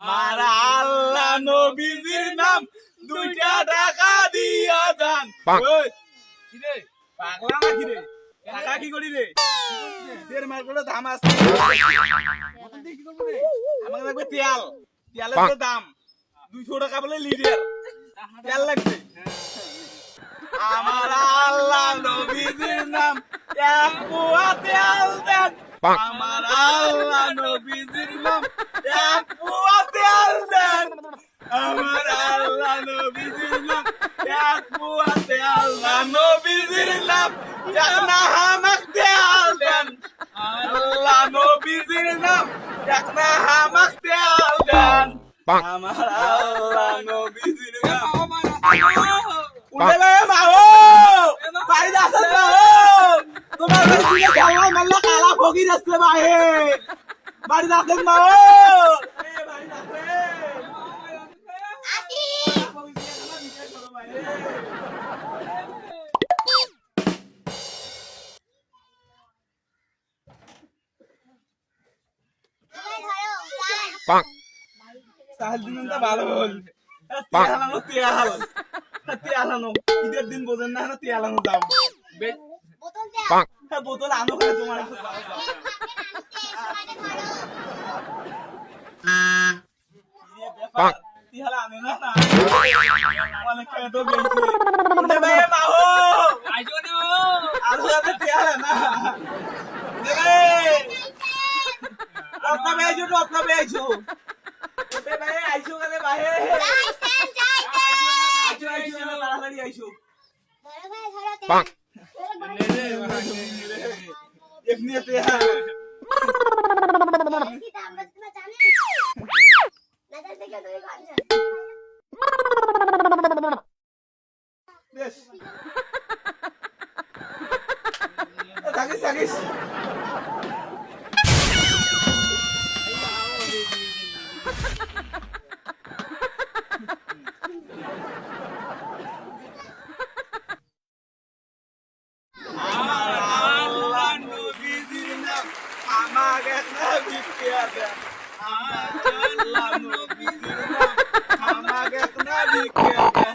আমার আল্লাহ নবীজির নাম 2টা টাকা দিয়া দান। ওই কি রে পাগলা নাকি রে? টাকা কি করি রে? দের মার করে দাম আছে। আমাকে লাগবে তেল, তেলের তো দাম 200 টাকা বলে লিটার তেল লাগবে। আমার আল্লাহ নবীজির নাম 1 পোয়া তেল দেন। আমার আল্লাহ নবীজির নাম 1 পোয়া তেল দেন। আমার আল্লাহ নবীজির নাম 1 পোয়া তেল দেন। নবীজির নাম একনা হামাক তেল দেন। আল্লাহ নবীজির নাম একনা হামাক তেল দেন। আমার আল্লাহ নবীজির নাম উড়ে বাবু বাড়ি আসেন বাবু তোমার বাড়ি যাওয়া মাল্লা কালা ফকির আসছে ভাই বাড়ি আসেন বাবু বাড়ি আসেন সাহেব দিন ভালো বল তিয়ালানো তিয়ালানো ঈদের দিন বোঝেন না তিয়ালানো যাও বোতল আনো করে তোমার তিয়ালা আনে না অনেক খেয়ে তো গেছে বাবু আরো যাতে তিয়ালা না রত্না বেয়েছো ভাই আইছো গেলে ভাই তাড়াতাড়ি আইছো এমনিতে থাকিস থাকিস আমাকে একটা ভিক্ষা দেন আমাকে একটা ভিক্ষা